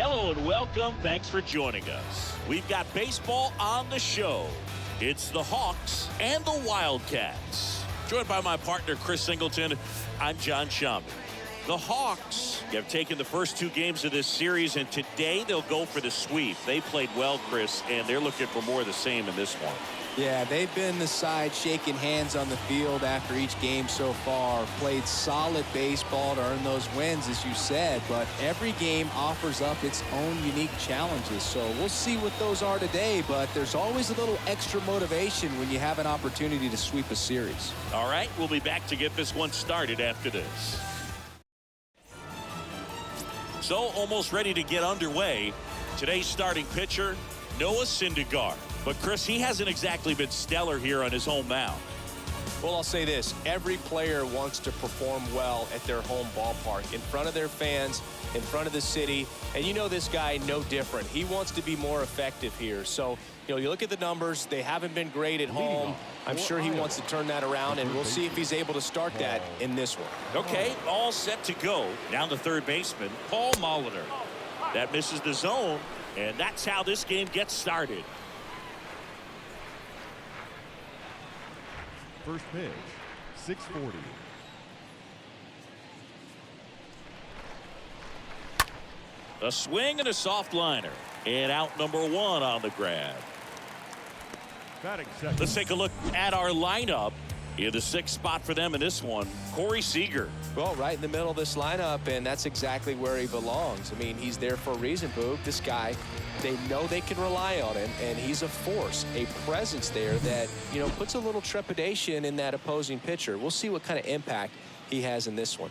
Hello and welcome. Thanks for joining us. We've got baseball on the show. It's the Hawks and the Wildcats. Joined by my partner, Chris Singleton, I'm Ncaa. The Hawks have taken the first two games of this series, and today they'll go for the sweep. They played well, Chris, and they're looking for more of the same in this one. Yeah, they've been the side shaking hands on the field after each game so far. Played solid baseball to earn those wins, as you said, but every game offers up its own unique challenges. So we'll see what those are today, but there's always a little extra motivation when you have an opportunity to sweep a series. All right, we'll be back to get this one started after this. So almost ready to get underway. Today's starting pitcher, Ncaa. But Chris, he hasn't exactly been stellar here on his home mound. Well, I'll say this. Every player wants to perform well at their home ballpark, in front of their fans, in front of the city. And you know this guy no different. He wants to be more effective here. So, you look at the numbers. They haven't been great at home. I'm sure he wants to turn that around, and we'll see if he's able to start that in this one. Okay, all set to go. Down to third baseman, Paul Molitor. That misses the zone, and that's how this game gets started. First pitch, 640. A swing and a soft liner. And out number one on the grab. Let's take a look at our lineup. In the sixth spot for them in this one, Corey Seager. Well, right in the middle of this lineup, and that's exactly where he belongs. I mean, he's there for a reason, Boog. This guy, they know they can rely on him, and he's a force, a presence there that, puts a little trepidation in that opposing pitcher. We'll see what kind of impact he has in this one.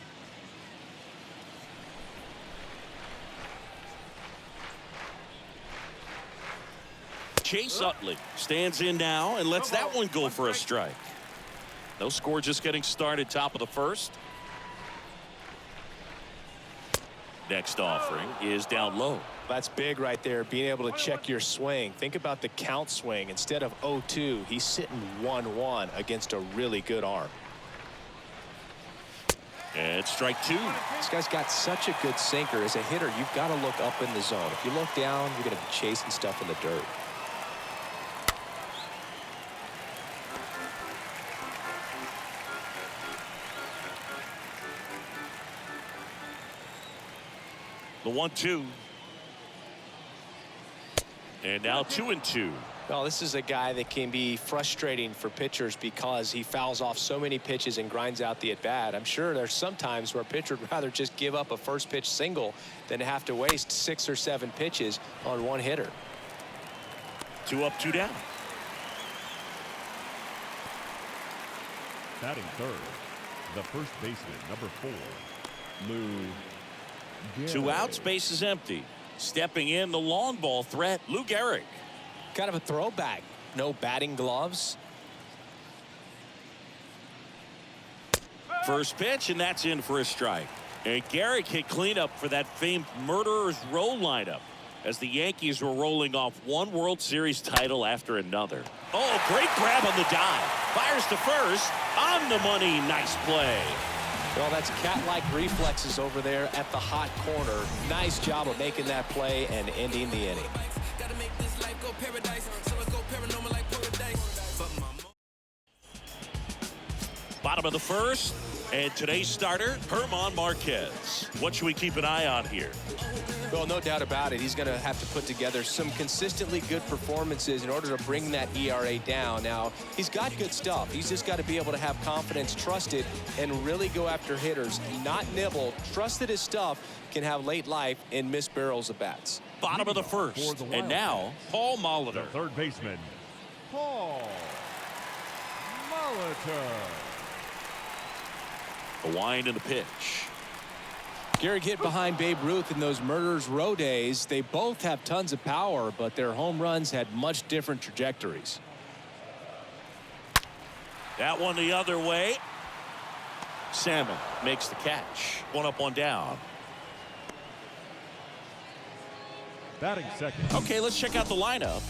Chase Utley stands in now and lets that one go for a strike. No score, just getting started, top of the first. Next offering is down low. That's big right there, being able to check your swing. Think about the count swing. Instead of 0-2, he's sitting 1-1 against a really good arm. And strike two. This guy's got such a good sinker. As a hitter, you've got to look up in the zone. If you look down, you're going to be chasing stuff in the dirt. The 1-2. And now 2-2. Well, this is a guy that can be frustrating for pitchers because he fouls off so many pitches and grinds out the at-bat. I'm sure there's some times where a pitcher would rather just give up a first pitch single than to have to waste 6 or 7 pitches on one hitter. 2 up, 2 down. Batting third, the first baseman, number 4, Lou. 2 outs, base is empty. Stepping in, the long ball threat, Lou Gehrig. Kind of a throwback. No batting gloves. First pitch, and that's in for a strike. And Gehrig hit cleanup for that famed murderer's row lineup as the Yankees were rolling off one World Series title after another. Oh, great grab on the dive. Fires to first. On the money. Nice play. Well, that's cat-like reflexes over there at the hot corner. Nice job of making that play and ending the inning. Bottom of the first, and today's starter, German Marquez. What should we keep an eye on here? Well, no doubt about it. He's going to have to put together some consistently good performances in order to bring that ERA down. Now, he's got good stuff. He's just got to be able to have confidence, trust it, and really go after hitters, not nibble. Trust that his stuff can have late life and miss barrels of bats. Bottom of the first, and now Paul Molitor. The third baseman, Paul Molitor. The wind and the pitch. Gehrig hit behind Babe Ruth in those Murderers Row days. They both have tons of power, but their home runs had much different trajectories. That one the other way. Salmon makes the catch. 1 up, 1 down. Batting second. Okay, let's check out the lineup.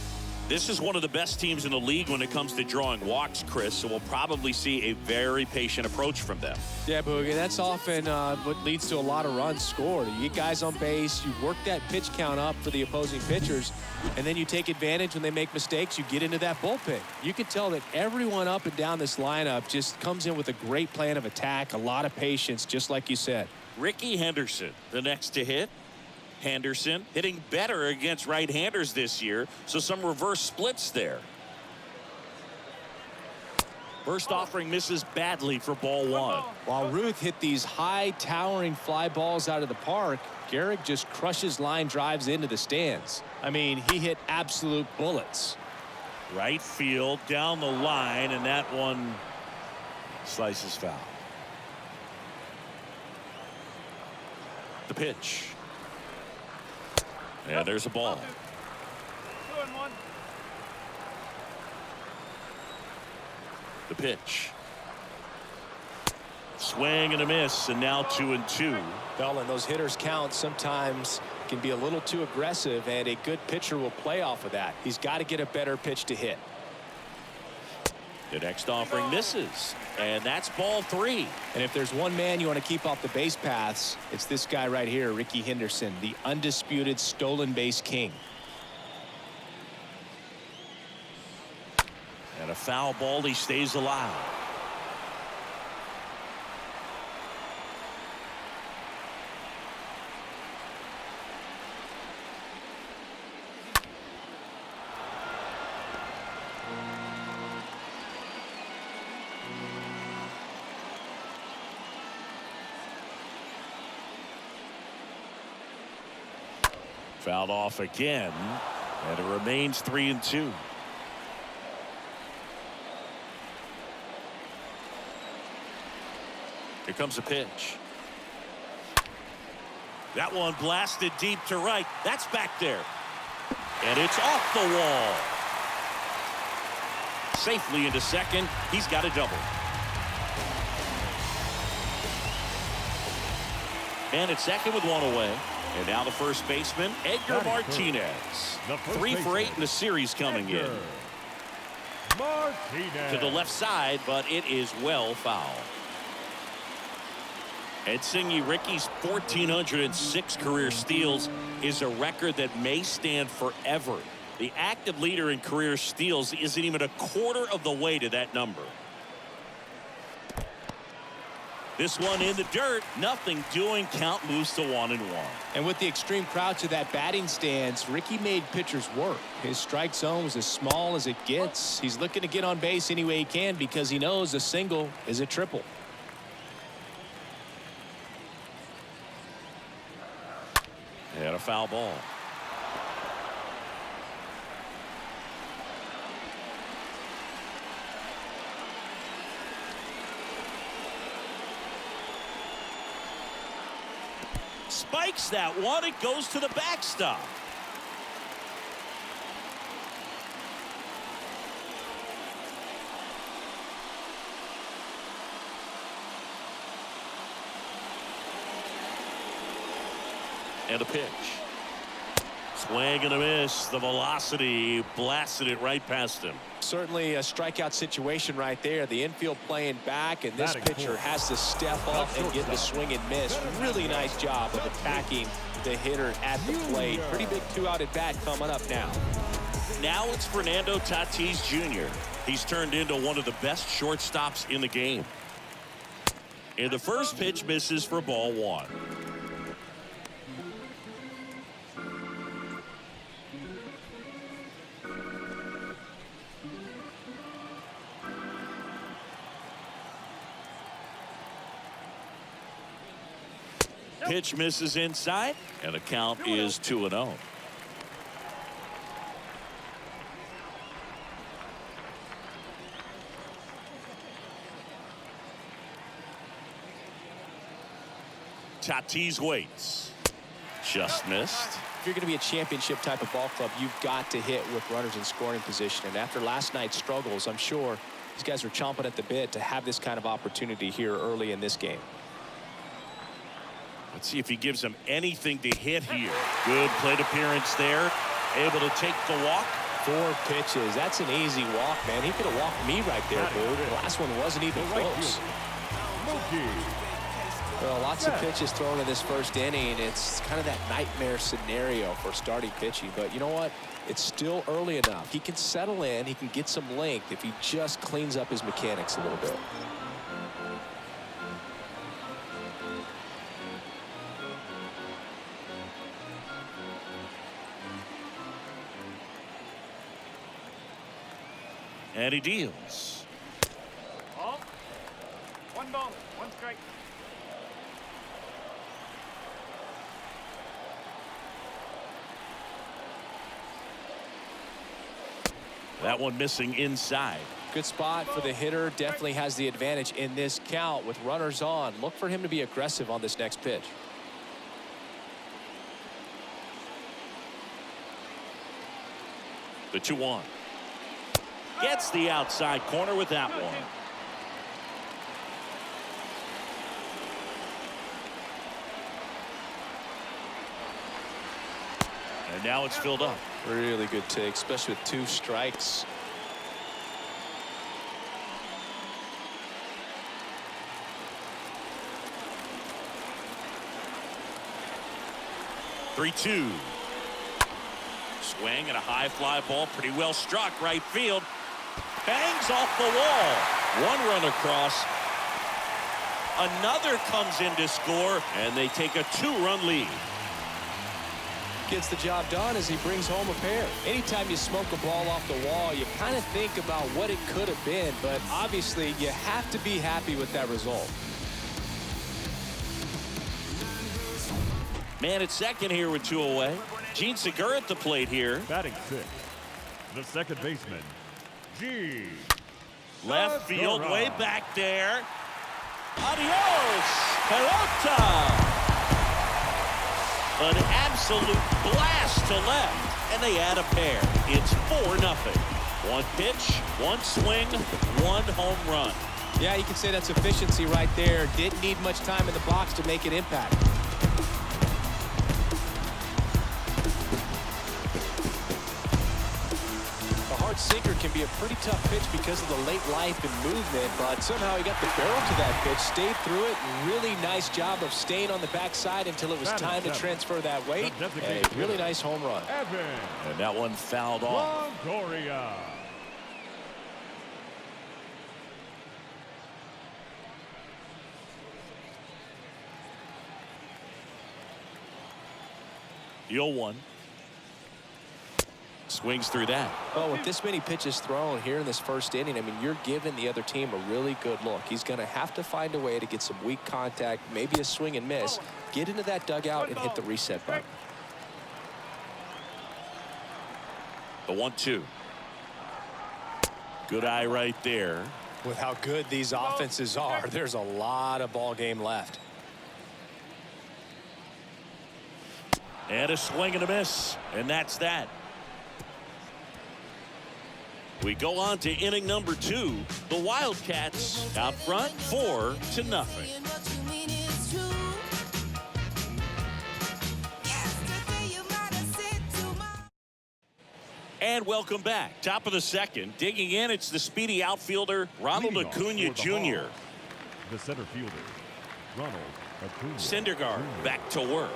This is one of the best teams in the league when it comes to drawing walks, Chris, so we'll probably see a very patient approach from them. Yeah, Boogie, that's often what leads to a lot of runs scored. You get guys on base, you work that pitch count up for the opposing pitchers, and then you take advantage when they make mistakes. You get into that bullpen. You can tell that everyone up and down this lineup just comes in with a great plan of attack, a lot of patience, just like you said. Ricky Henderson, the next to hit. Henderson hitting better against right-handers this year, so some reverse splits there. First offering misses badly for ball one. While Ruth hit these high towering fly balls out of the park, Gehrig just crushes line drives into the stands. I mean, he hit absolute bullets. Right field down the line, and that one slices foul. The pitch. And there's a ball. 2-1. The pitch. Swing and a miss, and now 2-2. Well, and those hitters count sometimes can be a little too aggressive, and a good pitcher will play off of that. He's got to get a better pitch to hit. The next offering misses, and that's ball three. And if there's one man you want to keep off the base paths, it's this guy right here, Ricky Henderson, the undisputed stolen base king. And a foul ball, he stays alive. Fouled off again, and it remains 3-2. Here comes a pitch. That one blasted deep to right. That's back there. And it's off the wall. Safely into second. He's got a double. And at second with one away. And now the first baseman, Edgar Martinez. 3 for 8 in the series coming in. Martinez. To the left side, but it is well foul. And Ncaa, Ricky's 1,406 career steals is a record that may stand forever. The active leader in career steals isn't even a quarter of the way to that number. This one in the dirt, nothing doing. Count moves to 1-1. And with the extreme crouch of that batting stance, Ricky made pitchers work. His strike zone was as small as it gets. He's looking to get on base any way he can because he knows a single is a triple. And a foul ball. Spikes that one. It goes to the backstop. And a pitch. Swing and a miss. The velocity blasted it right past him. Certainly a strikeout situation right there. The infield playing back, and this pitcher has to step up and get the swing and miss. Really nice job of attacking the hitter at the plate. Pretty big 2-out at bat coming up now. Now it's Fernando Tatis Jr. He's turned into one of the best shortstops in the game. And the first pitch misses for ball one. Pitch misses inside, and the count is 2-0. Tatis waits. Just missed. If you're going to be a championship type of ball club, you've got to hit with runners in scoring position. And after last night's struggles, I'm sure these guys are chomping at the bit to have this kind of opportunity here early in this game. Let's see if he gives them anything to hit here. Good plate appearance there. Able to take the walk. 4 pitches. That's an easy walk, man. He could have walked me right there, dude. The last one wasn't even close. Well, lots of pitches thrown in this first inning. It's kind of that nightmare scenario for starting pitching. But you know what? It's still early enough. He can settle in. He can get some length if he just cleans up his mechanics a little bit. And he deals. Ball. 1 ball, 1 strike. That one missing inside. Good spot for the hitter. Definitely has the advantage in this count with runners on. Look for him to be aggressive on this next pitch. The 2-1. Gets the outside corner with that one. And now it's filled up. Really good take, especially with 2 strikes. Three-two. Swing and a high fly ball, pretty well struck right field. Bangs off the wall. 1 run across. Another comes in to score, and they take a 2-run lead. Gets the job done as he brings home a pair. Anytime you smoke a ball off the wall, you kind of think about what it could have been, but obviously you have to be happy with that result. Man at second here with 2 away. Gene Segura at the plate here. Batting 6, the second baseman, G. Left field, way back there. Adios, pelota. An absolute blast to left, and they add a pair. It's 4-0. 1 pitch, 1 swing, 1 home run. Yeah, you can say that's efficiency right there. Didn't need much time in the box to make an impact. Sinker can be a pretty tough pitch because of the late life and movement, but somehow he got the barrel to that pitch, stayed through it. Really nice job of staying on the backside until it was time to transfer that weight. A really nice home run. And that one fouled off. Longoria. The 0-1. Swings through that. Well, with this many pitches thrown here in this first inning, I mean, you're giving the other team a really good look. He's going to have to find a way to get some weak contact, maybe a swing and miss, get into that dugout and hit the reset button. The 1-2. Good eye right there. With how good these offenses are, there's a lot of ball game left. And a swing and a miss. And that's that. We go on to inning number 2. The Wildcats out front 4-0. And welcome back. Top of the second. Digging in, it's the speedy outfielder, Ronald Acuna Jr. The center fielder, Ronald Acuna. Syndergaard back to work.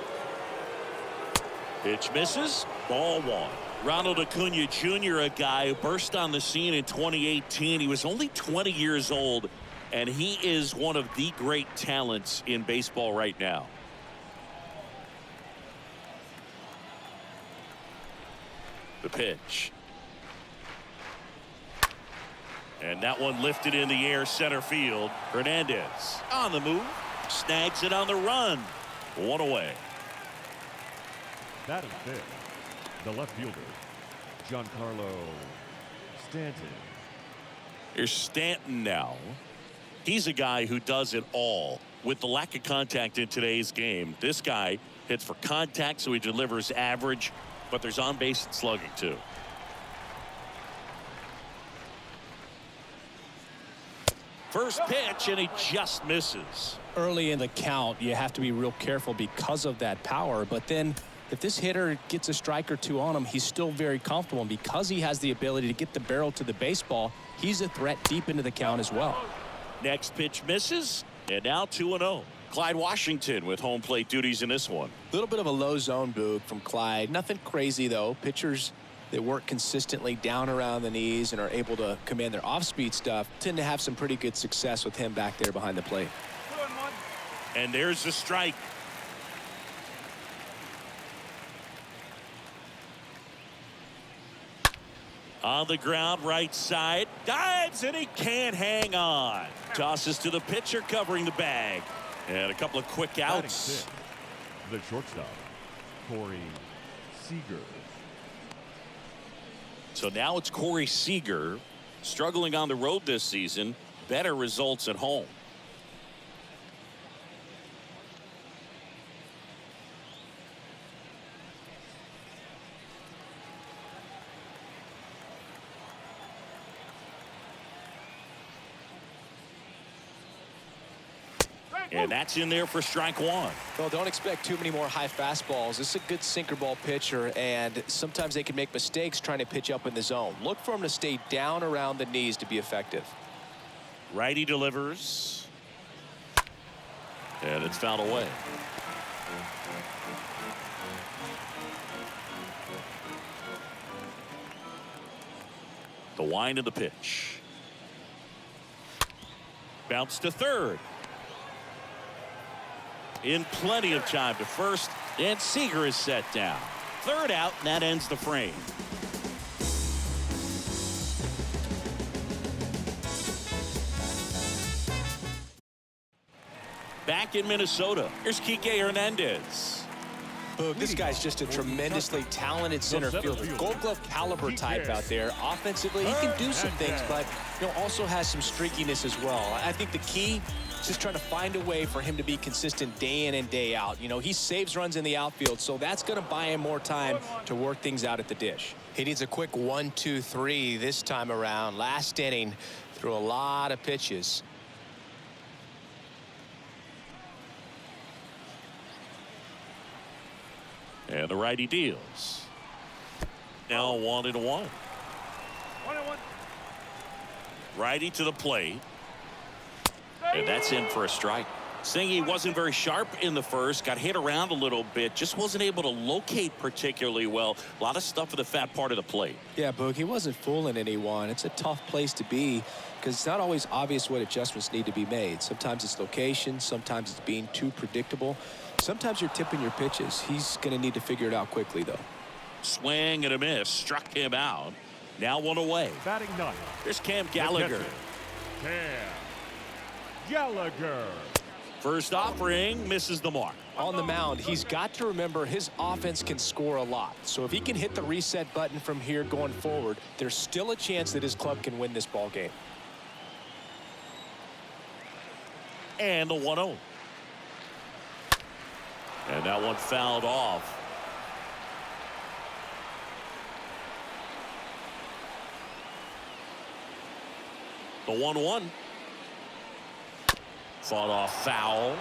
Pitch misses. Ball 1. Ronald Acuna Jr., a guy who burst on the scene in 2018. He was only 20 years old, and he is one of the great talents in baseball right now. The pitch. And that one lifted in the air center field. Hernandez on the move. Snags it on the run. 1 away. Batting 5th, the left fielder, Giancarlo Stanton. Here's Stanton now. He's a guy who does it all. With the lack of contact in today's game, this guy hits for contact, so he delivers average, but there's on base and slugging too. First pitch, and he just misses. Early in the count, you have to be real careful because of that power, but then if this hitter gets a strike or two on him, he's still very comfortable. And because he has the ability to get the barrel to the baseball, he's a threat deep into the count as well. Next pitch misses, and now 2-0. Clyde Washington with home plate duties in this one. A little bit of a low zone, Boog, from Clyde. Nothing crazy, though. Pitchers that work consistently down around the knees and are able to command their off-speed stuff tend to have some pretty good success with him back there behind the plate. 2-1. And there's the strike. On the ground, right side. Dives, and he can't hang on. Tosses to the pitcher covering the bag. And a couple of quick outs. The shortstop, Corey Seager. So now it's Corey Seager, struggling on the road this season. Better results at home. And that's in there for strike one. Well, don't expect too many more high fastballs. This is a good sinker ball pitcher, and sometimes they can make mistakes trying to pitch up in the zone. Look for him to stay down around the knees to be effective. Righty delivers. And it's fouled away. The wind of the pitch. Bounce to third. In plenty of time to first, and Seager is set down. Third out, and that ends the frame. Back in Minnesota, here's Kike Hernandez. Boog, this guy's just a tremendously talented center fielder. Gold Glove caliber type out there. Offensively, he can do some things, but also has some streakiness as well. I think the key is just trying to find a way for him to be consistent day in and day out. He saves runs in the outfield, so that's going to buy him more time to work things out at the dish. He needs a quick 1-2-3 this time around. Last inning, threw a lot of pitches. And the righty deals. Now 1-1. 1-1. Righty to the plate. And that's in for a strike. Singy wasn't very sharp in the first. Got hit around a little bit. Just wasn't able to locate particularly well. A lot of stuff at the fat part of the plate. Yeah, Boog, he wasn't fooling anyone. It's a tough place to be because it's not always obvious what adjustments need to be made. Sometimes it's location. Sometimes it's being too predictable. Sometimes you're tipping your pitches. He's going to need to figure it out quickly, though. Swing and a miss. Struck him out. Now one away. Batting ninth. There's Cam Gallagher. Cam Gallagher. First offering misses the mark. On the mound, he's got to remember his offense can score a lot. So if he can hit the reset button from here going forward, there's still a chance that his club can win this ball game. And the 1-0. And that one fouled off. The 1-1. Fought off foul.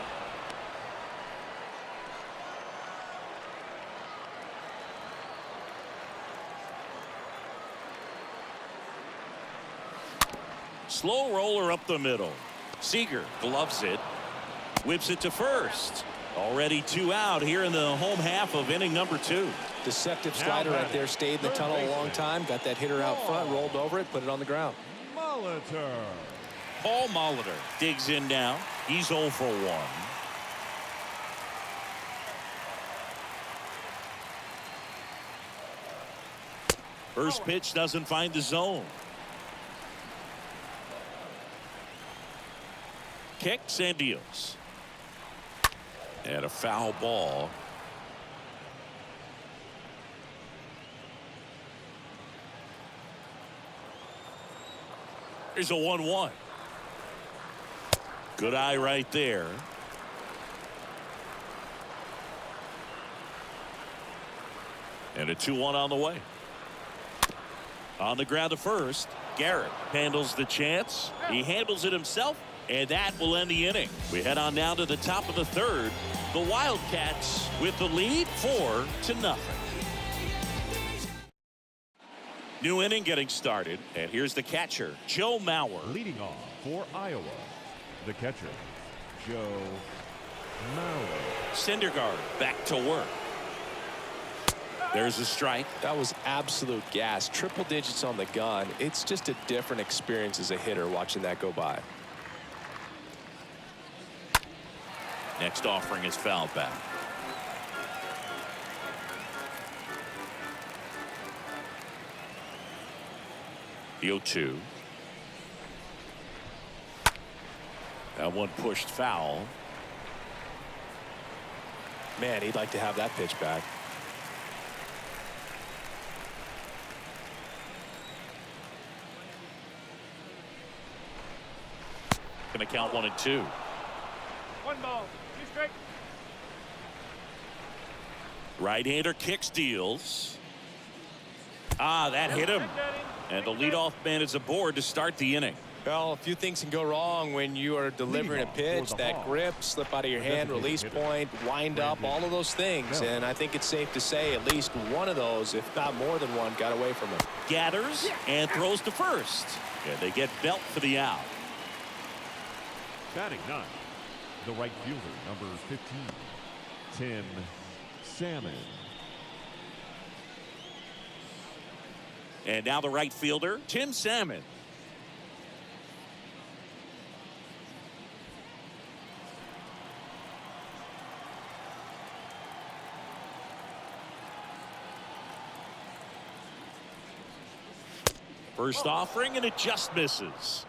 Slow roller up the middle. Seager gloves it. Whips it to first. Already 2 out here in the home half of inning number 2. Deceptive slider right there. Stayed in the tunnel a long time. Got that hitter out front. Rolled over it. Put it on the ground. Molitor. Paul Molitor digs in now. He's 0 for 1. First pitch doesn't find the zone. Kicks and deals. And a foul ball. Here's a 1-1. Good eye right there. And a 2-1 on the way. On the ground to first. Garrett handles the chance. He handles it himself. And that will end the inning. We head on down to the top of the third. The Wildcats with the lead 4-0. New inning getting started. And here's the catcher, Joe Mauer. Leading off for Iowa, the catcher, Joe Mauer. Syndergaard back to work. There's a strike. That was absolute gas. Triple digits on the gun. It's just a different experience as a hitter watching that go by. Next offering is fouled back. The 0-2. That one pushed foul. Man, he'd like to have that pitch back. Going to count 1 and 2. 1 ball, 2 strikes. Right-hander kicks, deals. That hit him. And the leadoff man is aboard to start the inning. Well, a few things can go wrong when you are delivering a pitch. That grip, slip out of your hand, release point, wind up, all of those things. And I think it's safe to say at least one of those, if not more than one, got away from him. Gathers and throws to first. And they get Belt for the out. Batting 9, the right fielder, number 15, Tim Salmon. And now the right fielder, Tim Salmon. First offering, and it just misses.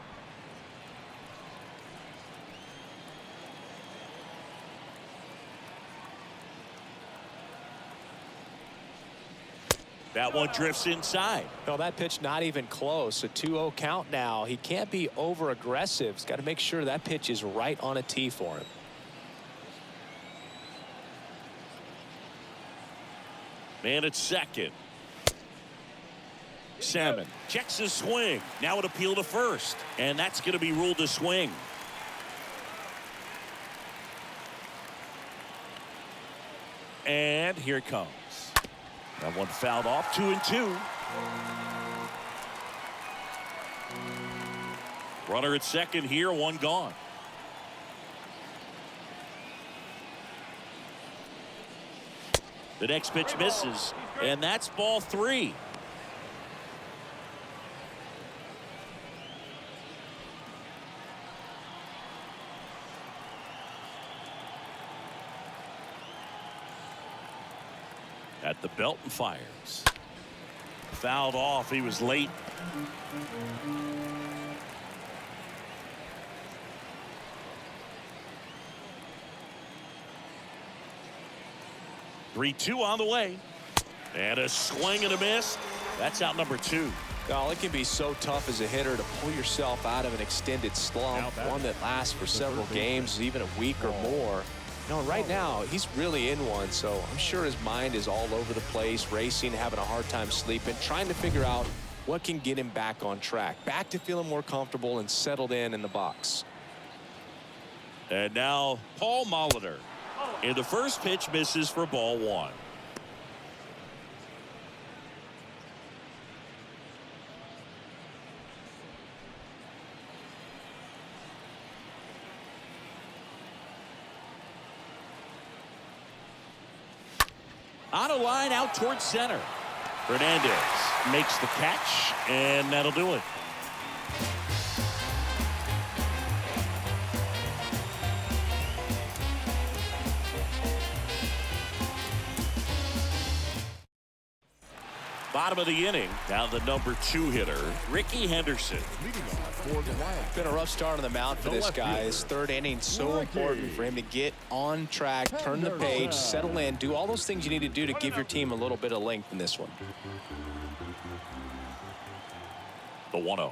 That one drifts inside. No, that pitch not even close. A 2-0 count now. He can't be over aggressive. He's got to make sure that pitch is right on a tee for him. Man at second. Salmon checks his swing. Now an appeal to first. And that's going to be ruled a swing. And here it comes. That one fouled off. 2 and 2. Runner at second here, one gone. The next pitch misses, and that's ball 3. At the belt and fires. Fouled off. He was late. Three-two on the way. And a swing and a miss. That's out number 2. Well, it can be so tough as a hitter to pull yourself out of an extended slump, one that lasts for several games, even a week or more. No, right now, he's really in one, so I'm sure his mind is all over the place, racing, having a hard time sleeping, trying to figure out what can get him back on track, back to feeling more comfortable and settled in the box. And now Paul Molitor. And the first pitch misses for ball 1. On a line out towards center. Hernandez makes the catch, and that'll do it. Bottom of the inning. Now the number 2 hitter, Ricky Henderson. Been a rough start on the mound for this guy. His third inning so important for him to get on track, turn the page, settle in, do all those things you need to do to give your team a little bit of length in this one. The 1-0.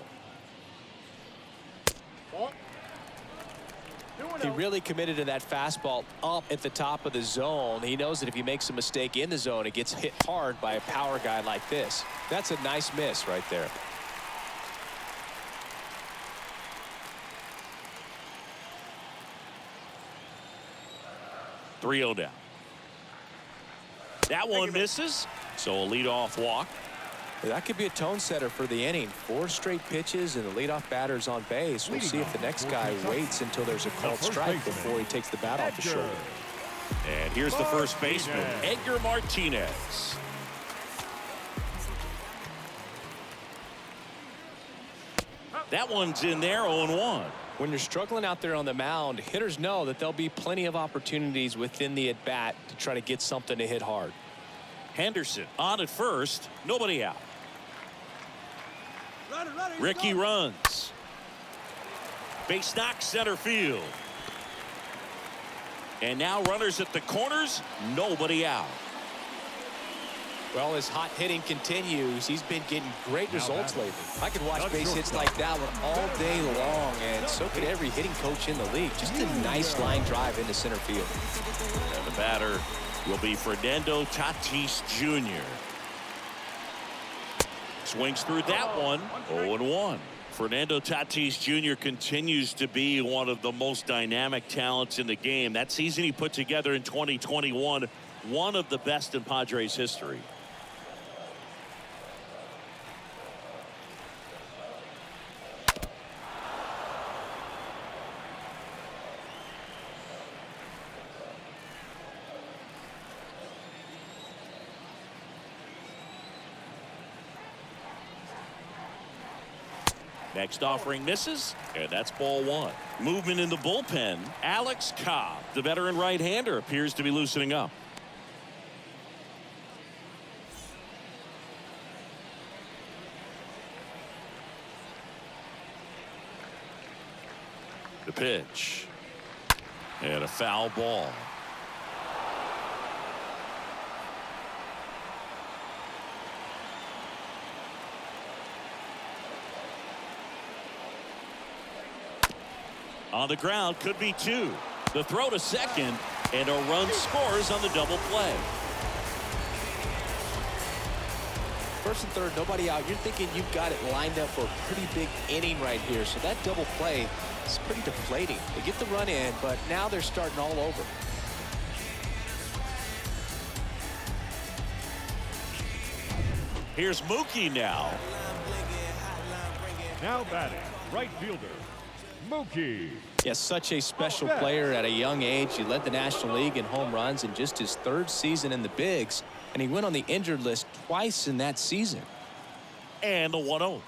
He really committed to that fastball up at the top of the zone. He knows that if he makes a mistake in the zone, it gets hit hard by a power guy like this. That's a nice miss right there. 3-0 down. That one misses, so a leadoff walk. That could be a tone setter for the inning. 4 straight pitches and the leadoff batter's on base. We'll see if the next guy waits until there's a called strike before he takes the bat off the shoulder. And here's the first baseman, Edgar Martinez. That one's in there, 0-1. When you're struggling out there on the mound, hitters know that there'll be plenty of opportunities within the at-bat to try to get something to hit hard. Henderson on at first, nobody out. Ricky runs. Base knock center field. And now runners at the corners, nobody out. Well, his hot hitting continues. He's been getting great results lately. I could watch base hits like that one all day long, and so could every hitting coach in the league. Just a nice line drive into center field. And the batter will be Fernando Tatis Jr. Swings through that one, 0-1. Fernando Tatis Jr. continues to be one of the most dynamic talents in the game. That season he put together in 2021, one of the best in Padres history. Next offering misses, and that's ball 1. Movement in the bullpen. Ncaa, the veteran right-hander, appears to be loosening up. The pitch. And a foul ball. On the ground, could be 2. The throw to second, and a run scores on the double play. First and third, nobody out. You're thinking you've got it lined up for a pretty big inning right here. So that double play is pretty deflating. They get the run in, but now they're starting all over. Here's Mookie now. Now batting, right fielder, Mookie. Yes, such a special player at a young age. He led the National League in home runs in just his 3rd season in the bigs, and he went on the injured list twice in that season. And the 1-0.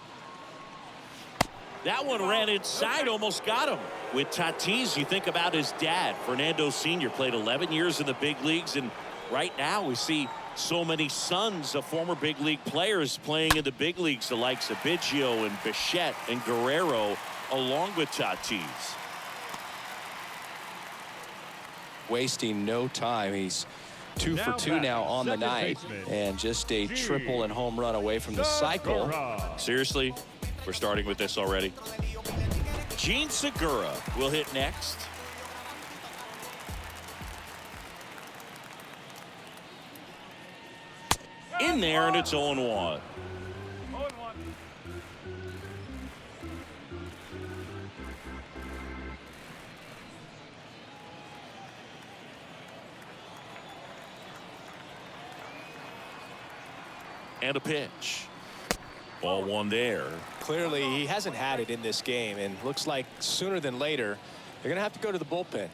That one ran inside, almost got him. With Tatis, you think about his dad. Fernando Sr. played 11 years in the big leagues, and right now we see so many sons of former big league players playing in the big leagues, the likes of Biggio and Bichette and Guerrero, along with Tatis. Wasting no time. He's 2 for 2 now on the night, and just a triple and home run away from the cycle. Seriously, we're starting with this already. Gene Segura will hit next. In there, and it's 0-1. And a pitch. Ball 1 there. Clearly, he hasn't had it in this game, and looks like sooner than later, they're going to have to go to the bullpen.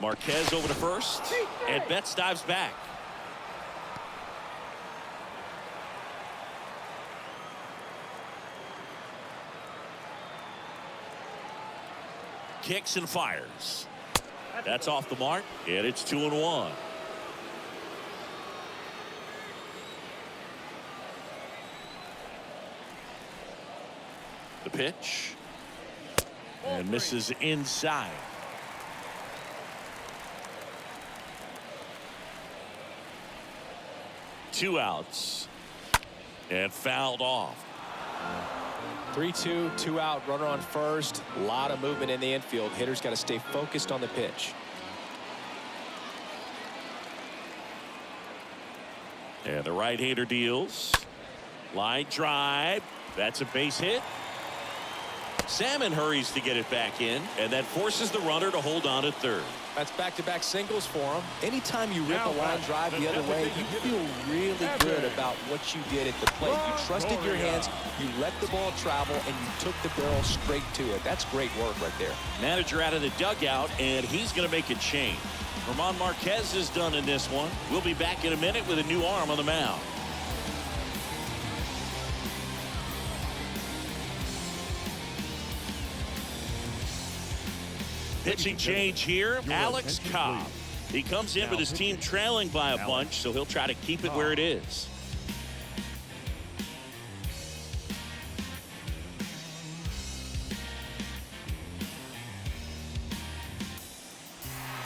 Marquez over to first, and Betts dives back. Kicks and fires. That's off the mark, and it's 2-1. The pitch, and misses inside. Two outs, and fouled off. 3-2, 2 out, runner on first. A lot of movement in the infield. Hitters got to stay focused on the pitch. And the right-hander deals. Line drive. That's a base hit. Salmon hurries to get it back in, and that forces the runner to hold on at third. That's back-to-back singles for him. Anytime you rip a line drive the other way, you feel really good about what you did at the plate. You trusted your hands, you let the ball travel, and you took the barrel straight to it. That's great work right there. Manager out of the dugout, and he's going to make a change. German Marquez is done in this one. We'll be back in a minute with a new arm on the mound. Pitching change here, Alex Cobb. He comes in with his team trailing by a bunch, so he'll try to keep it where it is.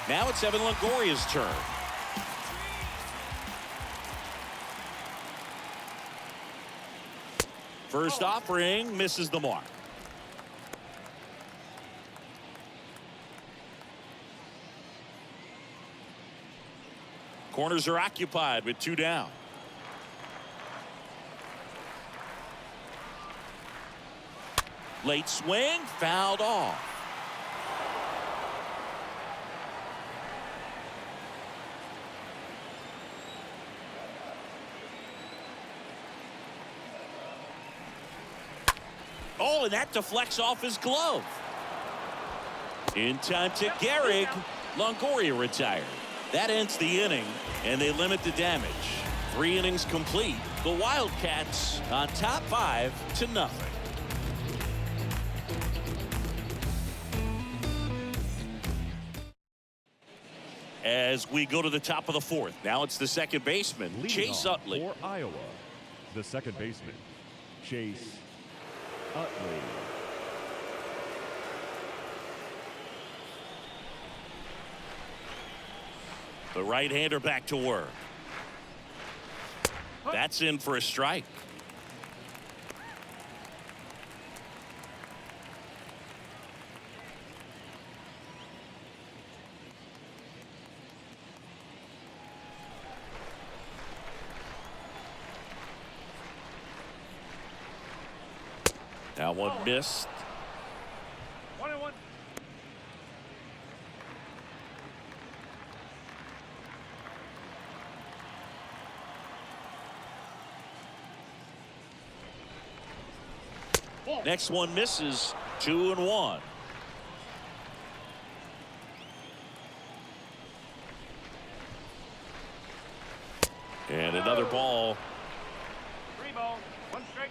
Now it's Evan Longoria's turn. First offering misses the mark. Corners are occupied with 2 down. Late swing, fouled off. Oh, and that deflects off his glove. In time to Gehrig. Longoria retired. That ends the inning, and they limit the damage. 3 innings complete. The Wildcats on top 5-0. As we go to the top of the 4th, now it's the second baseman, Chase Utley. For Iowa, the second baseman, Chase Utley. The right-hander back to work. That's in for a strike. Now one missed. 1-1. Next one misses. 2-1. And another ball. 3 balls, 1 strike.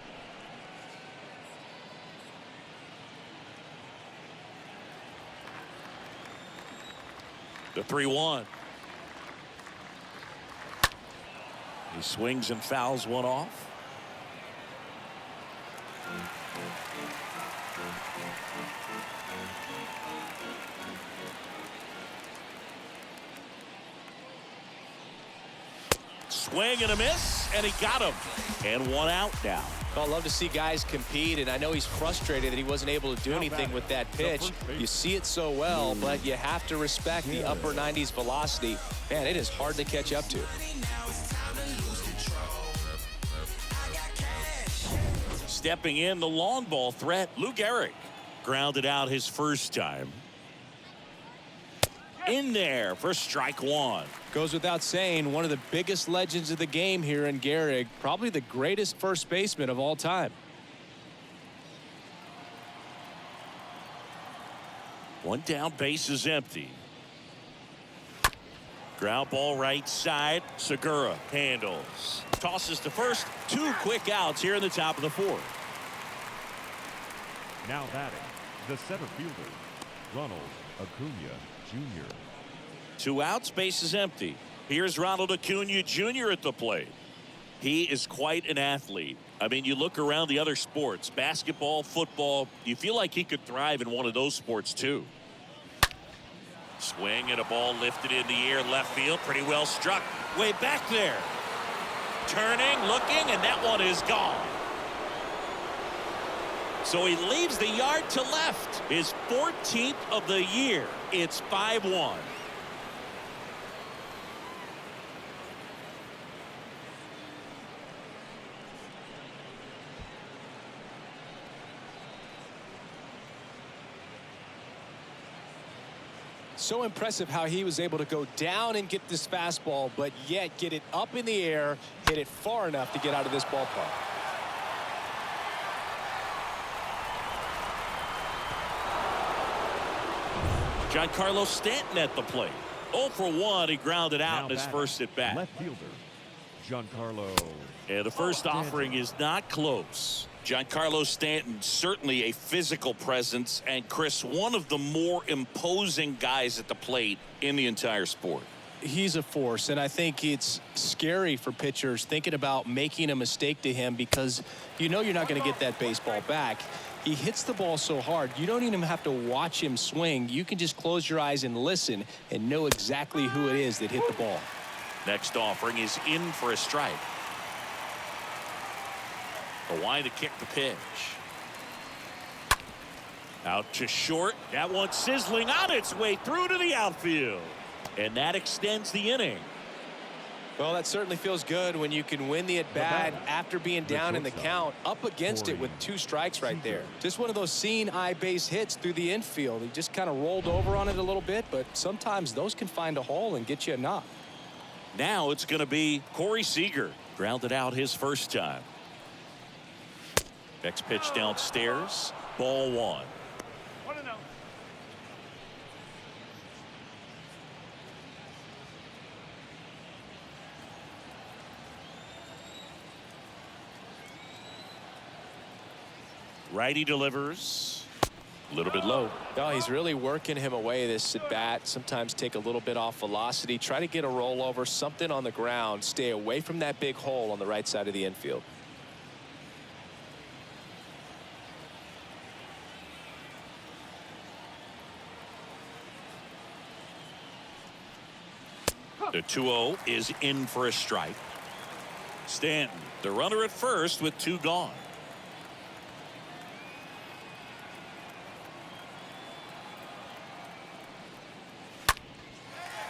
The 3-1. He swings and fouls one off. Swing and a miss, and he got him. And 1 out now. Well, I love to see guys compete, and I know he's frustrated that he wasn't able to do anything with that pitch. You see it so well, but you have to respect the upper 90s velocity. Man, it is hard to catch up to. Stepping in, the long ball threat, Lou Gehrig grounded out his first time. In there for strike 1. Goes without saying, one of the biggest legends of the game here in Gehrig, probably the greatest first baseman of all time. One down, base is empty. Ground ball right side. Segura handles. Tosses to first. 2 quick outs here in the top of the 4th. Now batting, the center fielder, Ronald Acuna Jr. 2 outs, base is empty. Here's Ronald Acuna Jr. at the plate. He is quite an athlete. I mean, you look around the other sports, basketball, football, you feel like he could thrive in one of those sports too. Swing and a ball lifted in the air, left field, pretty well struck. Way back there. Turning, looking, and that one is gone. So he leaves the yard to left. His 14th of the year. It's 5-1. So impressive how he was able to go down and get this fastball, but yet get it up in the air, hit it far enough to get out of this ballpark. Giancarlo Stanton at the plate. 0 for 1. He grounded out in his first at bat. Left fielder, Giancarlo. And the first offering is not close. Giancarlo Stanton, certainly a physical presence, and Chris, one of the more imposing guys at the plate in the entire sport. He's a force, and I think it's scary for pitchers thinking about making a mistake to him because you know you're not going to get that baseball back. He hits the ball so hard, you don't even have to watch him swing. You can just close your eyes and listen and know exactly who it is that hit the ball. Next offering is in for a strike. Kawhi to kick the pitch. Out to short. That one sizzling on its way through to the outfield. And that extends the inning. Well, that certainly feels good when you can win the at-bat after being down in the count, up against it with 2 strikes right there. Just one of those seeing eye base hits through the infield. He just kind of rolled over on it a little bit, but sometimes those can find a hole and get you a knock. Now it's going to be Corey Seager. Grounded out his first time. Next pitch downstairs. Ball 1. 1-0. Righty delivers. A little bit low. No, he's really working him away this at bat. Sometimes take a little bit off velocity. Try to get a rollover, something on the ground. Stay away from that big hole on the right side of the infield. The 2-0 is in for a strike. Stanton, the runner at first with 2 gone.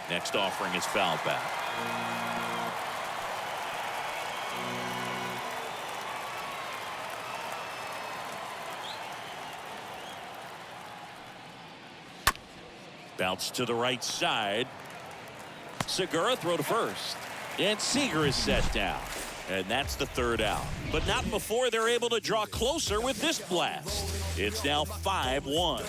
Next offering is fouled back. Bounce to the right side. Segura throw to first. And Seager is set down. And that's the 3rd out. But not before they're able to draw closer with this blast. It's now 5-1.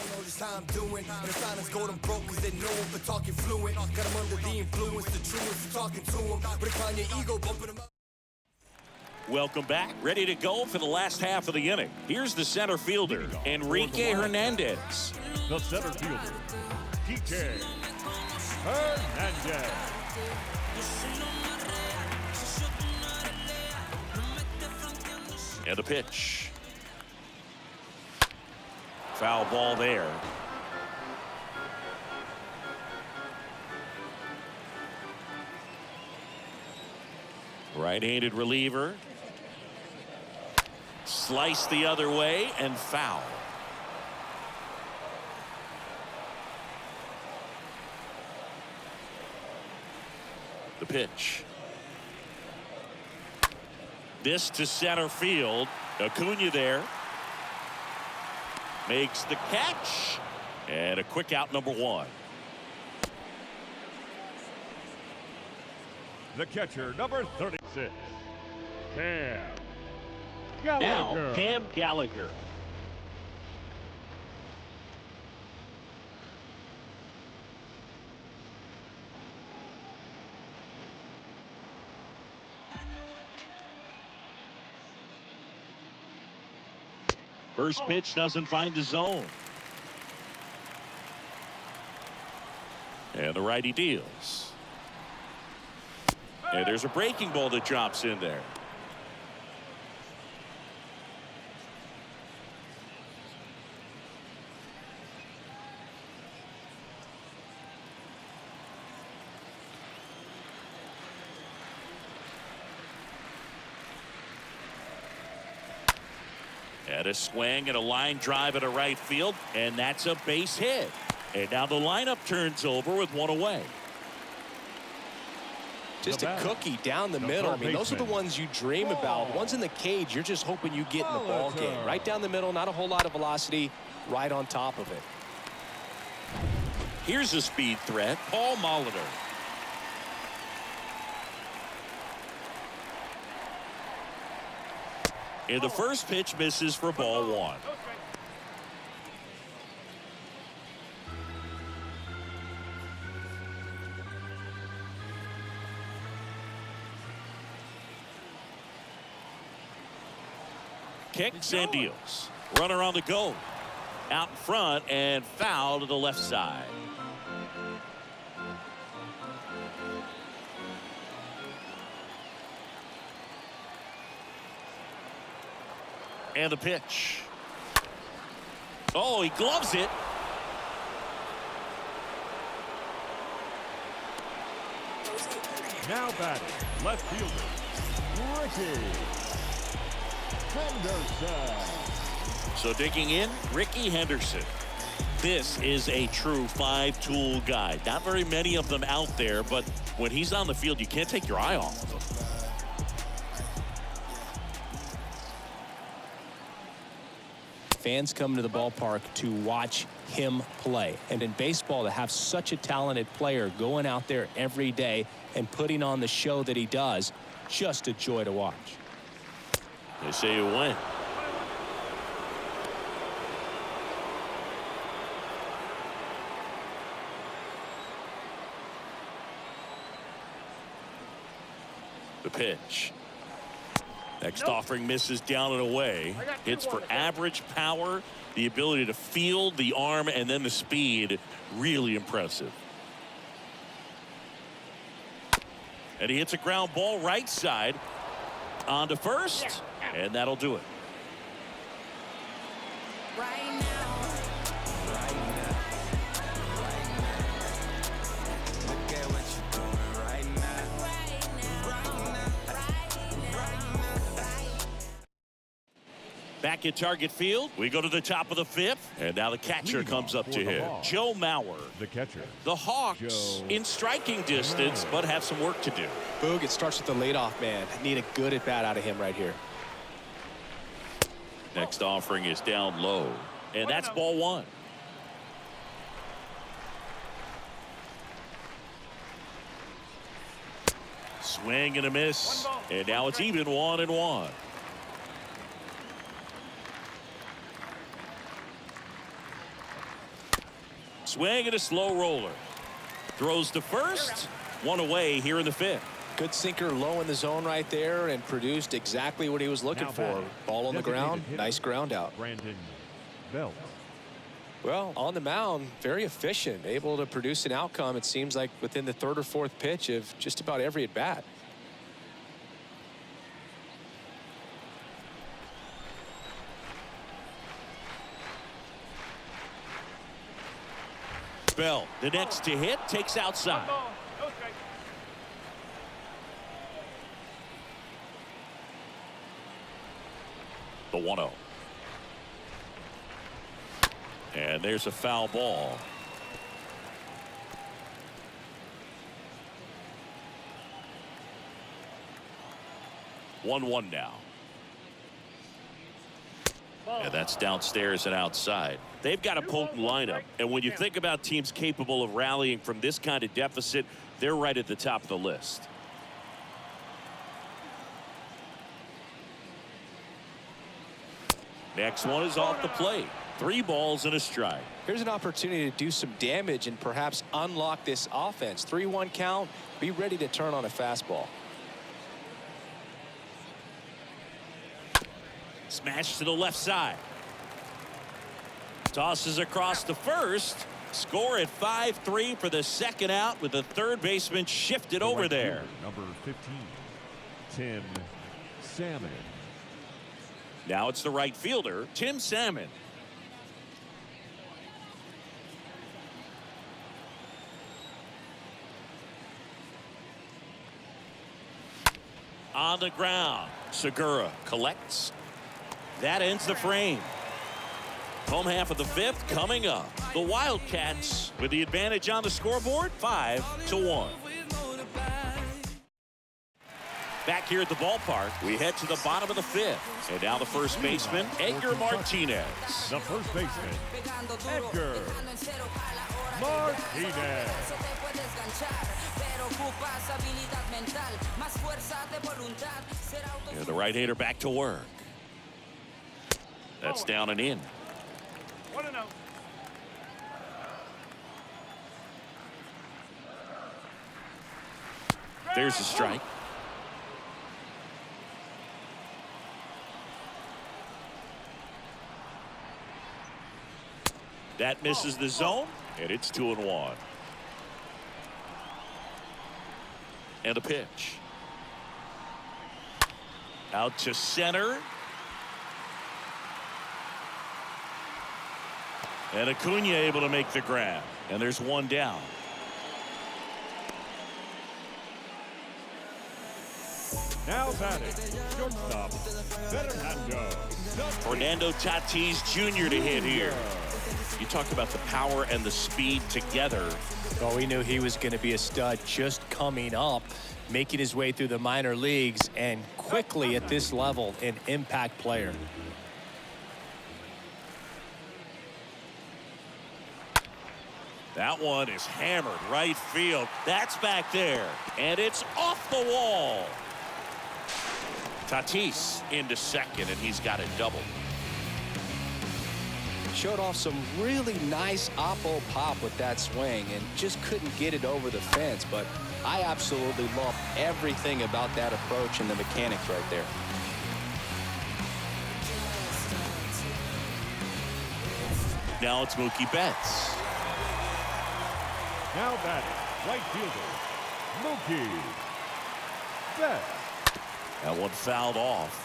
Welcome back. Ready to go for the last half of the inning. Here's the center fielder, Enrique Hernandez. The center fielder, Ncaa. Hernandez. And the pitch. Foul ball there. Right-handed reliever. Slice the other way and foul. The pitch. This to center field. Acuna there. Makes the catch. And a quick out, number 1. The catcher, number 36, Cam Now, Gallagher. Cam Gallagher. First pitch doesn't find the zone. And the righty deals. And there's a breaking ball that drops in there. And a swing and a line drive at a right field, and that's a base hit. And now the lineup turns over with 1 away. Just a cookie down the middle. I mean, those are the ones you dream about. Ones in the cage, you're just hoping you get in the ball game. Right down the middle, not a whole lot of velocity, right on top of it. Here's a speed threat, Paul Molitor. And the first pitch misses for ball one. No strike. Kicks and deals. Runner on the go. Out in front and foul to the left side. And the pitch. Oh, he gloves it. Now batting, left fielder, Ricky Henderson. So digging in, Ricky Henderson. This is a true five-tool guy. Not very many of them out there, but when he's on the field, you can't take your eye off of him. Fans come to the ballpark to watch him play. And in baseball, to have such a talented player going out there every day and putting on the show that he does, just a joy to watch. They say you win. The pitch. Next offering misses down and away. Hits for average power, the ability to field, the arm, and then the speed. Really impressive. And he hits a ground ball right side on to first, and that'll do it. Right now. Look at what you're doing right now. Back at target field, we go to the top of the fifth, and now the catcher comes up to him. Joe Mauer. The catcher. The Hawks in striking distance, but have some work to do. Boog, it starts with the leadoff man. Need a good at bat out of him right here. Next offering is down low, and that's ball one. Swing and a miss, and now it's even 1-1. Swing and a slow roller. Throws to first. One away here in the fifth. Good sinker low in the zone right there and produced exactly what he was looking Now for. batting, Ball on the ground. designated hitter, Nice ground out. Brandon Belt. Well, on the mound, very efficient. Able to produce an outcome, it seems like, within the third or fourth pitch of just about every at bat. Bell, the next to hit, takes outside. Ball. No strike. The 1-0. And there's a foul ball. One now. And that's downstairs and outside. They've got a potent lineup, and when you think about teams capable of rallying from this kind of deficit, they're right at the top of the list. Next one is off the plate. 3 balls and a strike. Here's an opportunity to do some damage and perhaps unlock this offense. 3-1 count. Be ready to turn on a fastball. Smash to the left side. Tosses across to first. Score at 5-3 for the second out with the third baseman shifted over right there. fielder, number 15, Tim Salmon. Now it's the right fielder, Tim Salmon. On the ground, Segura collects. That ends the frame. Home half of the fifth coming up. The Wildcats with the advantage on the scoreboard, 5-1. Back here at the ballpark, we head to the bottom of the fifth. And now the first baseman, Edgar Martinez. The first baseman, Edgar Martinez. And the right-hander back to work. That's down and in. 1-0. There's a strike. That misses the zone, and it's 2-1. And a pitch. Out to center. And Ncaa able to make the grab. And there's one down. Now batting, shortstop, Fernando Tatis Jr. to hit here. You talk about the power and the speed together. Oh, we knew he was going to be a stud just coming up, making his way through the minor leagues, and quickly at this level, an impact player. That one is hammered right field. That's back there. And it's off the wall. Tatis into second, and he's got a double. Showed off some really nice oppo pop with that swing and just couldn't get it over the fence. But I absolutely love everything about that approach and the mechanics right there. Now it's Mookie Betts. Now batting, right fielder, Mookie Betts. That one fouled off.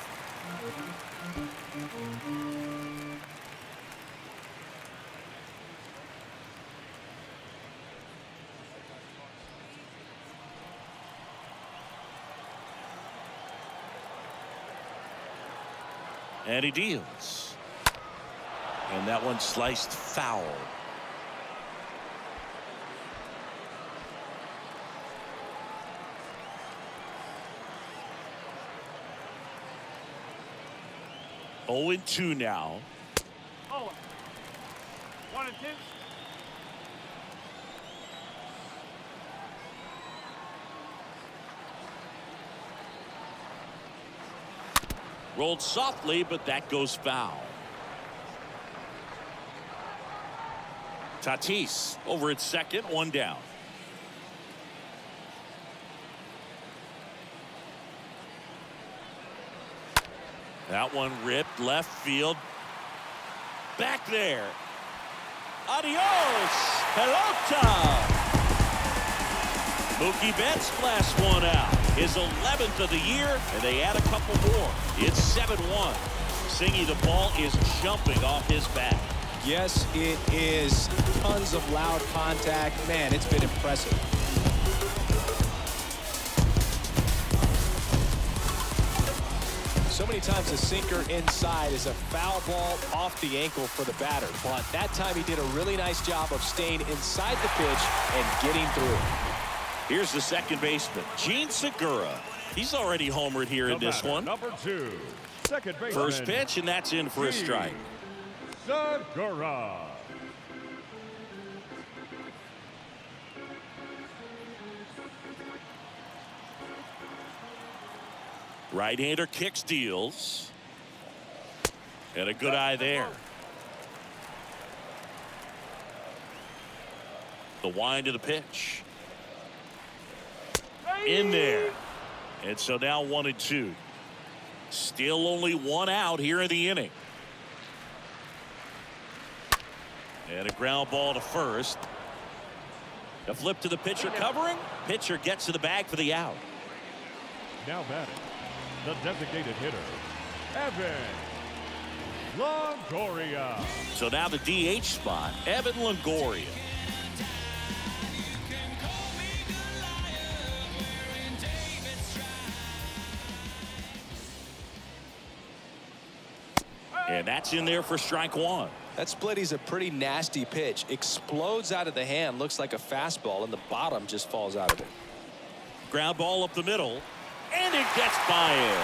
And he deals. And that one sliced foul. Oh, 0-2 now. Oh. 1-2. Rolled softly, but that goes foul. Tatis over at second, one down. That one ripped left field. Back there. Adios. Pelota. Mookie Betts blasts one out. His 11th of the year, and they add a couple more. It's 7-1. Singy, the ball is jumping off his bat. Yes, it is. Tons of loud contact. Man, it's been impressive. So many times a sinker inside is a foul ball off the ankle for the batter. But that time he did a really nice job of staying inside the pitch and getting through. Here's the second baseman, Gene Segura. He's already homered here in this one. Number 2, second baseman. First pitch, and that's in for a strike. Segura. Right-hander kicks, deals. And a good eye there. The wind of the pitch. In there. And so now 1-2. Still only one out here in the inning. And a ground ball to first. The flip to the pitcher covering. Pitcher gets to the bag for the out. Now batting, the designated hitter, Evan Longoria. So now the DH spot, Evan Longoria. And that's in there for strike one. That splitty's a pretty nasty pitch. Explodes out of the hand. Looks like a fastball, and the bottom just falls out of it. Ground ball up the middle. And it gets by him.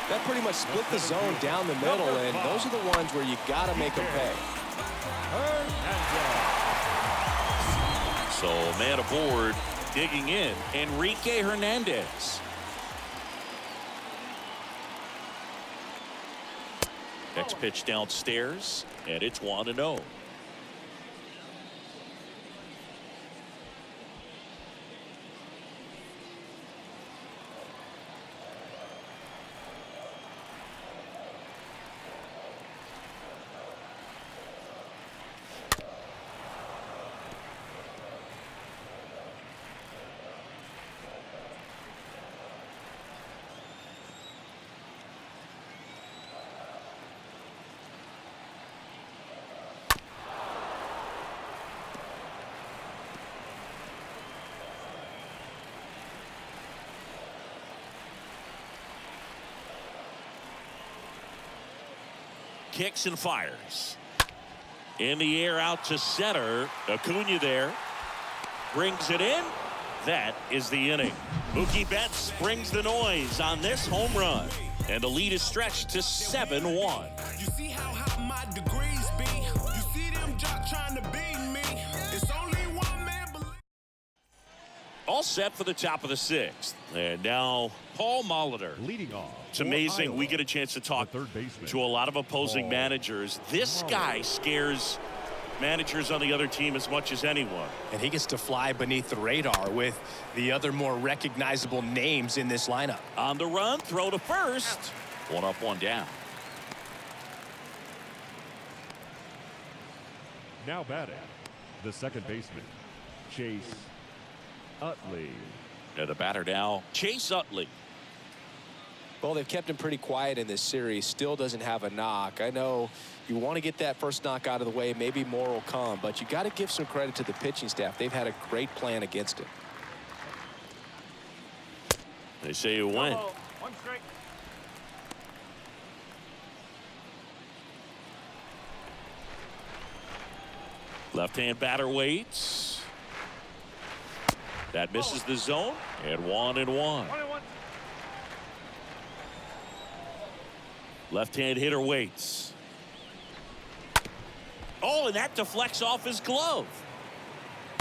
That pretty much split the zone down the middle, and those are the ones where you got to make them pay. So man aboard, digging in, Enrique Hernandez. Next pitch downstairs, and it's 1-0. Kicks and fires. In the air out to center. Acuna there. Brings it in. That is the inning. Mookie Betts brings the noise on this home run. And the lead is stretched to 7-1. You see how hot my degrees be? You see them just trying to beat me? It's only one man believe. All set for the top of the 6th. And now Paul Molitor. Leading off. It's amazing. Iowa, we get a chance to talk third baseman, to a lot of opposing Paul managers. This guy scares managers on the other team as much as anyone. And he gets to fly beneath the radar with the other more recognizable names in this lineup. On the run, throw to first. 1 up, 1 down. Now batting, the second baseman, Chase Utley. And the batter now, Chase Utley. Well, they've kept him pretty quiet in this series. Still doesn't have a knock. I know you want to get that first knock out of the way. Maybe more will come, but you got to give some credit to the pitching staff. They've had a great plan against him. They say you win. One strike. Left-hand batter waits. That misses the zone. And 1-1. 1-1. Left-hand hitter waits. Oh, and that deflects off his glove.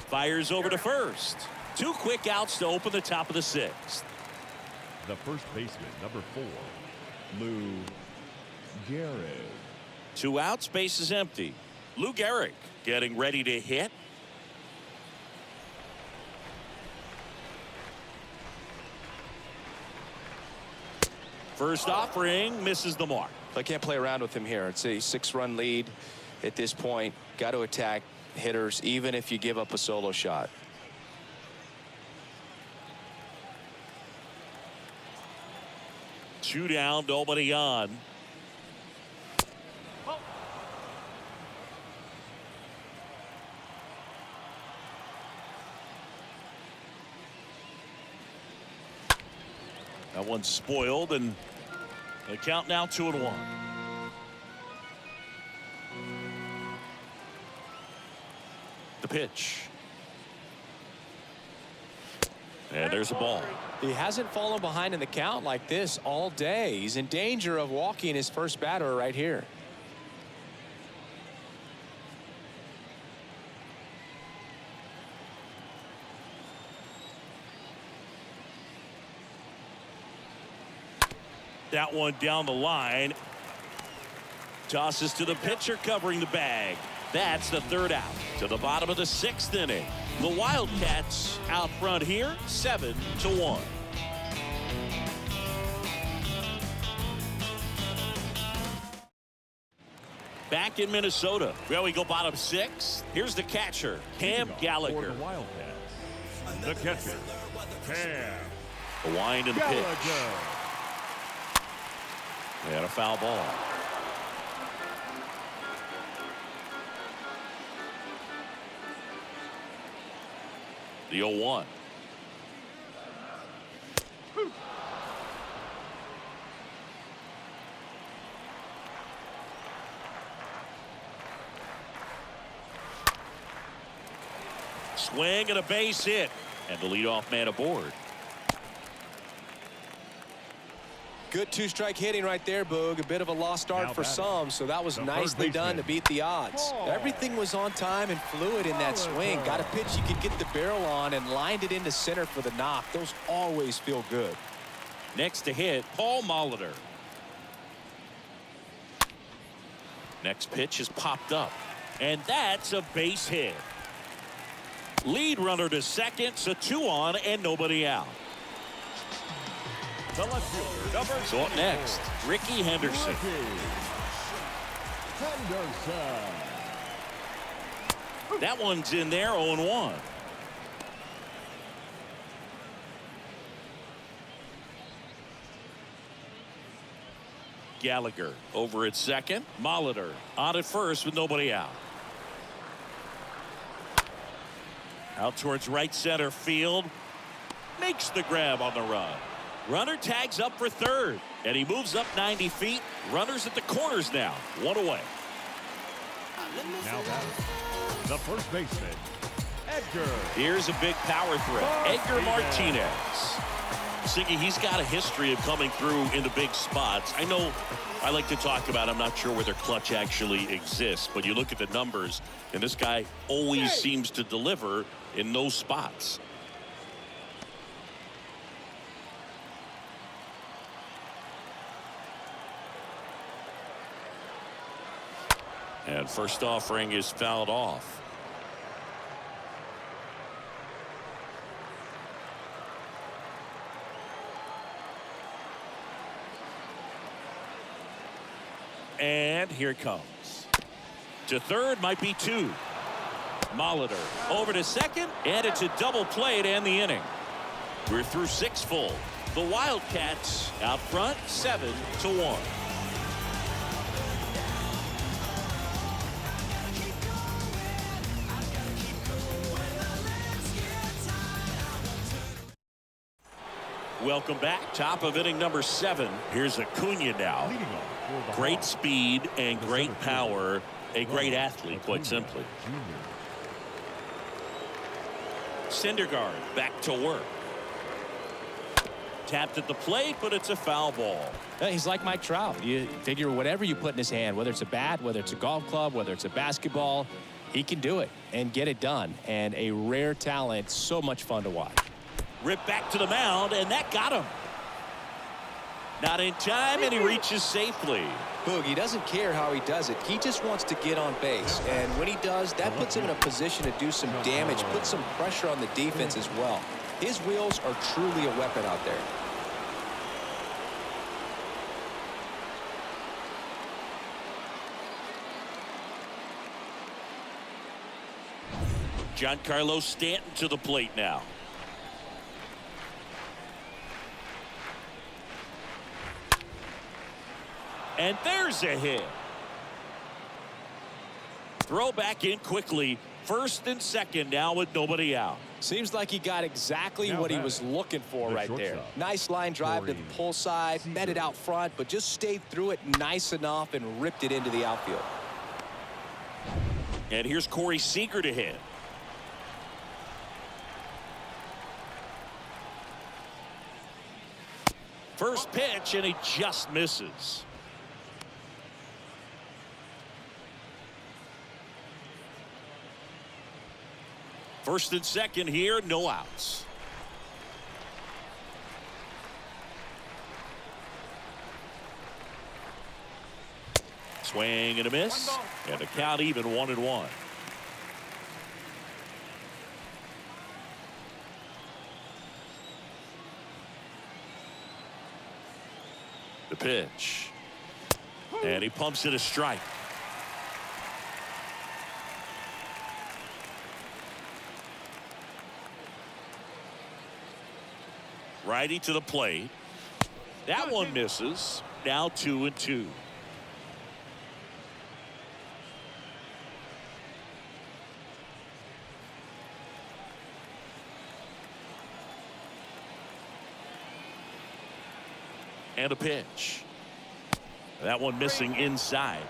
Fires over to first. 2 quick outs to open the top of the 6th. The first baseman, number 4, Lou Gehrig. 2 outs, base is empty. Lou Gehrig getting ready to hit. First offering misses the mark. I can't play around with him here. It's a 6-run lead at this point. Got to attack hitters even if you give up a solo shot. Two down, nobody on. That one's spoiled, and the count now 2-1. The pitch. And there's a ball. He hasn't fallen behind in the count like this all day. He's in danger of walking his first batter right here. That one down the line. Tosses to the pitcher covering the bag. That's the 3rd out. To the bottom of the 6th inning. The Wildcats out front here, 7-1. Back in Minnesota. Well, we go bottom 6. Here's the catcher, Cam Gallagher. For the Wildcats, the catcher, Cam The wind and the pitch. Gallagher. And a foul ball. The 0-1. Swing and a base hit. And the leadoff man aboard. Good two-strike hitting right there, Boog. A bit of a lost start for some, so that was nicely done to beat the odds. Everything was on time and fluid in that swing. Got a pitch you could get the barrel on and lined it into center for the knock. Those always feel good. Next to hit, Paul Molitor. Next pitch is popped up. And that's a base hit. Lead runner to second, so 2 on and nobody out. The left fielder, number So up next, Ricky Henderson. Henderson. That one's in there, 0-1. Gallagher over at second. Molitor on at first with nobody out. Out towards right center field. Makes the grab on the run. Runner tags up for third. And he moves up 90 feet. Runners at the corners now. 1 away. Now batting, the first baseman, Edgar. Here's a big power threat. Edgar Martinez. Siggy, he's got a history of coming through into big spots. I know I like to talk about, I'm not sure whether clutch actually exists, but you look at the numbers, and this guy always seems to deliver in those spots. And first offering is fouled off. And here it comes. To third, might be 2. Molitor over to second, and it's a double play to end the inning. We're through 6 full. The Wildcats out front 7-1. Welcome back. Top of inning number 7. Here's Acuna now. Great speed and great power. A great athlete, quite simply. Syndergaard back to work. Tapped at the plate, but it's a foul ball. He's like Mike Trout. You figure whatever you put in his hand, whether it's a bat, whether it's a golf club, whether it's a basketball, he can do it and get it done. And a rare talent, so much fun to watch. Ripped back to the mound, and that got him. Not in time, and he reaches safely. Boog, he doesn't care how he does it. He just wants to get on base. And when he does, that puts him in a position to do some damage, put some pressure on the defense as well. His wheels are truly a weapon out there. Giancarlo Stanton to the plate now. And there's a hit. Throw back in quickly. First and second now with nobody out. Seems like he got exactly what he was looking for right there. Nice line drive to the pull side, met it out front, but just stayed through it nice enough and ripped it into the outfield. And here's Corey Seager to hit. First pitch, and he just misses. First and second here, no outs. Swing and a miss, and the count even 1-1. The pitch, and he pumps it a strike. Righty to the plate. That one misses. Now 2-2. And a pitch. That one missing inside.